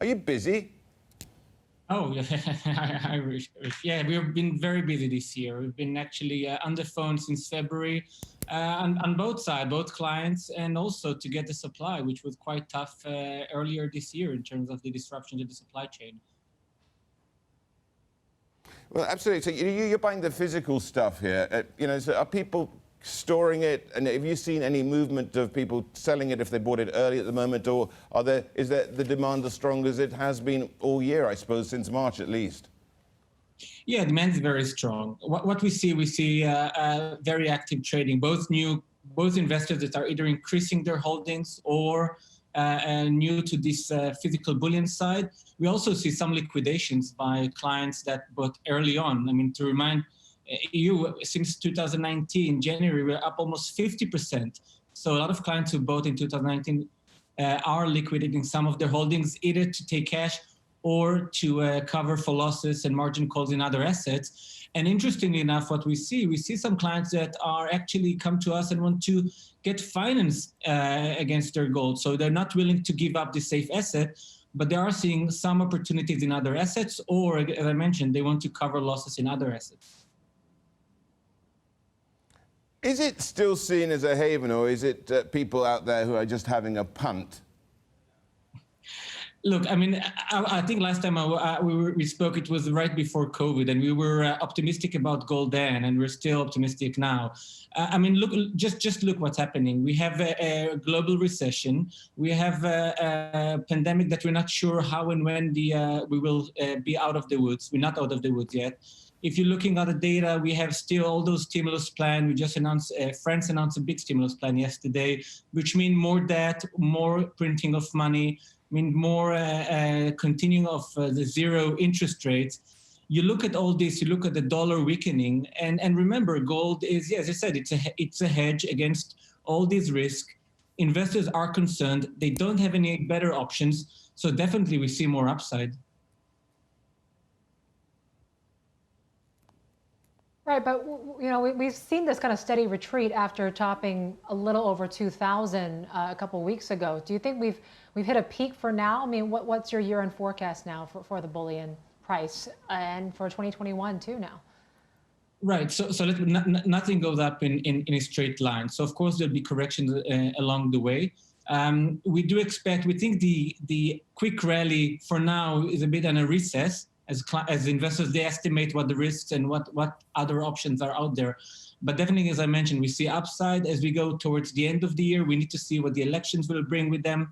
Are you busy? Oh, yeah, I wish. Yeah, we've been very busy this year. We've been actually on the phone since February on both sides, both clients, and also to get the supply, which was quite tough earlier this year in terms of the disruption to the supply chain. Well, absolutely. So you're buying the physical stuff here. So are people storing it? And have you seen any movement of people selling it if they bought it early at the moment? Or is the demand as strong as it has been all year, I suppose, since March at least? Yeah, demand is very strong. What we see very active trading, both investors that are either increasing their holdings or new to this physical bullion side. We also see some liquidations by clients that bought early on. I mean, to remind you, since 2019, January, we're up almost 50%. So a lot of clients who bought in 2019 are liquidating some of their holdings, either to take cash or to cover for losses and margin calls in other assets. And interestingly enough, what we see some clients that are actually come to us and want to get finance against their gold. So they're not willing to give up the safe asset, but they are seeing some opportunities in other assets, or as I mentioned, they want to cover losses in other assets. Is it still seen as a haven, or is it people out there who are just having a punt? Look, I mean, I think last time we spoke, it was right before COVID, and we were optimistic about gold then, and we're still optimistic now. I mean, just look what's happening. We have a global recession. We have a pandemic that we're not sure how and when we will be out of the woods. We're not out of the woods yet. If you're looking at the data, we have still all those stimulus plans. We just announced, France announced a big stimulus plan yesterday, which means more debt, more printing of money, mean more continuing of the zero interest rates. You look at all this, you look at the dollar weakening, and remember, gold is, as I said, it's a hedge against all these risks. Investors are concerned. They don't have any better options. So definitely we see more upside. Right, but we've seen this kind of steady retreat after topping a little over 2,000 a couple of weeks ago. Do you think we've hit a peak for now? I mean, what's your year-end forecast now for the bullion price and for 2021 too now? Right. So nothing goes up in a straight line. So of course there'll be corrections along the way. We think the quick rally for now is a bit on a recess. As investors, they estimate what the risks and what other options are out there. But definitely, as I mentioned, we see upside as we go towards the end of the year. We need to see what the elections will bring with them.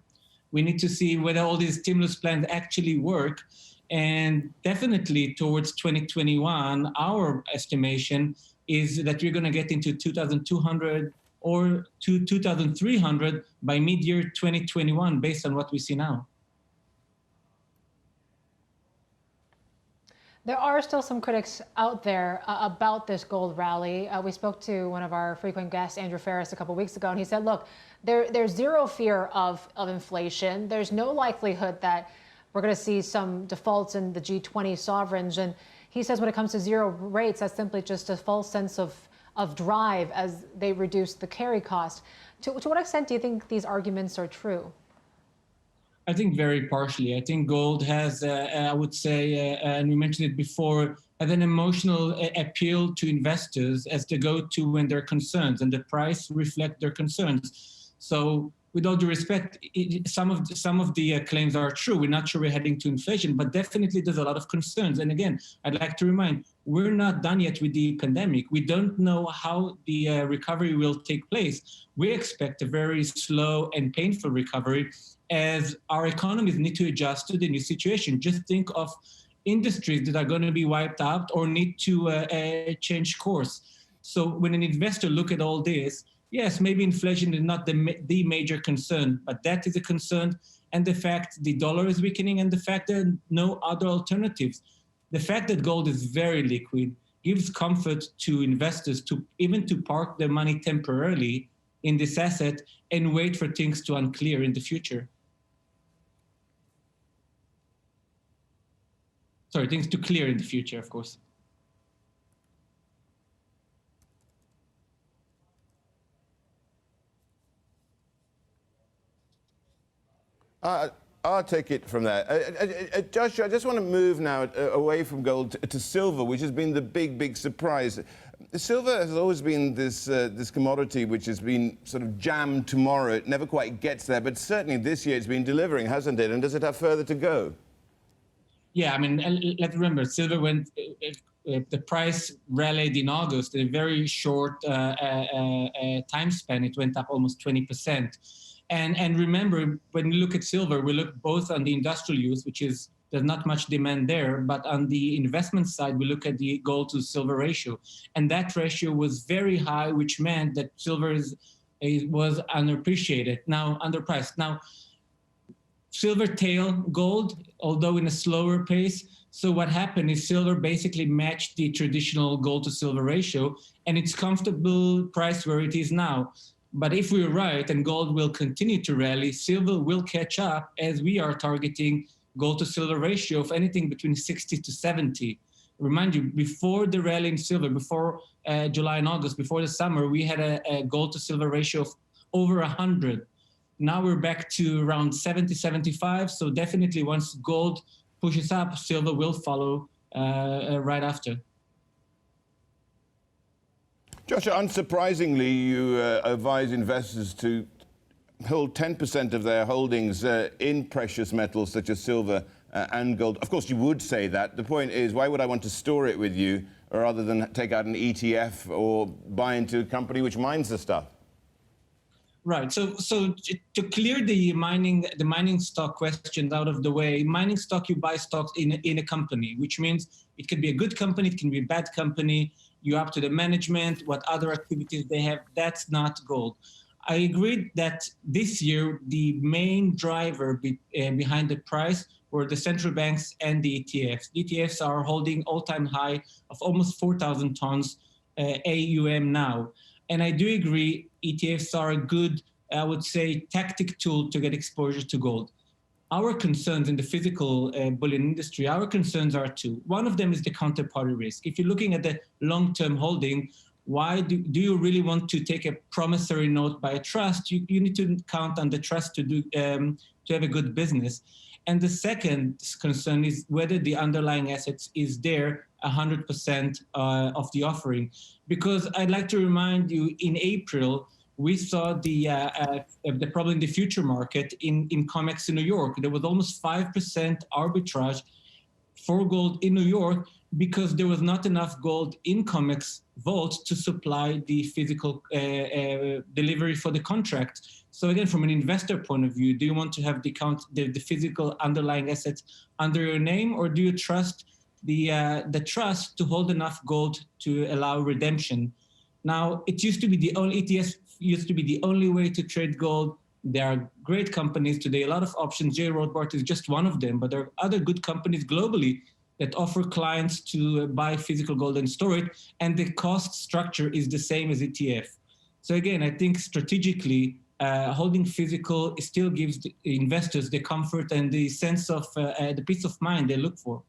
We need to see whether all these stimulus plans actually work. And definitely towards 2021, our estimation is that we're going to get into 2,200 or to 2,300 by mid-year 2021, based on what we see now. There are still some critics out there about this gold rally. We spoke to one of our frequent guests, Andrew Ferris, a couple of weeks ago, and he said, look, there's zero fear of inflation. There's no likelihood that we're going to see some defaults in the G20 sovereigns. And he says when it comes to zero rates, that's simply just a false sense of drive as they reduce the carry cost. To what extent do you think these arguments are true? I think very partially. I think gold has, I would say, and we mentioned it before, has an emotional appeal to investors as the go-to when they're concerned, and the price reflects their concerns. So with all due respect, some of the claims are true. We're not sure we're heading to inflation, but definitely there's a lot of concerns. And again, I'd like to remind, we're not done yet with the pandemic. We don't know how the recovery will take place. We expect a very slow and painful recovery as our economies need to adjust to the new situation. Just think of industries that are going to be wiped out or need to change course. So when an investor look at all this, yes, maybe inflation is not the major concern, but that is a concern. And the fact the dollar is weakening and the fact that there are no other alternatives. The fact that gold is very liquid gives comfort to investors to even to park their money temporarily in this asset and wait for things to unclear in the future. Sorry, things to clear in the future, of course. I'll take it from there. Joshua, I just want to move now away from gold to silver, which has been the big surprise. Silver has always been this commodity which has been sort of jammed tomorrow. It never quite gets there, but certainly this year it's been delivering, hasn't it? And does it have further to go? Yeah, I mean, let's remember, silver went, the price rallied in August in a very short time span. It went up almost 20%. And remember, when we look at silver, we look both on the industrial use, which is there's not much demand there, but on the investment side, we look at the gold to silver ratio. And that ratio was very high, which meant that silver was underappreciated, now underpriced. Now, silver tailed gold, although in a slower pace. So what happened is silver basically matched the traditional gold to silver ratio, and it's comfortable price where it is now. But if we're right and gold will continue to rally, silver will catch up, as we are targeting gold to silver ratio of anything between 60 to 70. Remind you, before the rally in silver, before July and August, before the summer, we had a gold to silver ratio of over 100. Now we're back to around 70, 75. So definitely once gold pushes up, silver will follow right after. Joshua, unsurprisingly, you advise investors to hold 10% of their holdings in precious metals such as silver and gold. Of course, you would say that. The point is, why would I want to store it with you rather than take out an ETF or buy into a company which mines the stuff? Right. So to clear the mining stock questions out of the way, mining stock, you buy stocks in a company, which means it can be a good company, it can be a bad company. You're up to the management, what other activities they have. That's not gold. I agree that this year, the main driver behind the price were the central banks and the ETFs. ETFs are holding all-time high of almost 4,000 tons AUM now. And I do agree, ETFs are a good, I would say, tactic tool to get exposure to gold. Our concerns in the physical bullion industry, our concerns are two. One of them is the counterparty risk. If you're looking at the long-term holding, why do you really want to take a promissory note by a trust? You need to count on the trust to have a good business. And the second concern is whether the underlying assets is there 100% of the offering. Because I'd like to remind you, in April, we saw the problem in the future market in COMEX in New York. There was almost 5% arbitrage for gold in New York because there was not enough gold in COMEX vaults to supply the physical delivery for the contract. So again, from an investor point of view, do you want to have the physical underlying assets under your name, or do you trust the trust to hold enough gold to allow redemption? Now, it used to be the only ETFs used to be the only way to trade gold. There are great companies today, a lot of options. Rotbart is just one of them, but there are other good companies globally that offer clients to buy physical gold and store it, and the cost structure is the same as ETF. So again, I think strategically, holding physical still gives the investors the comfort and the sense of the peace of mind they look for.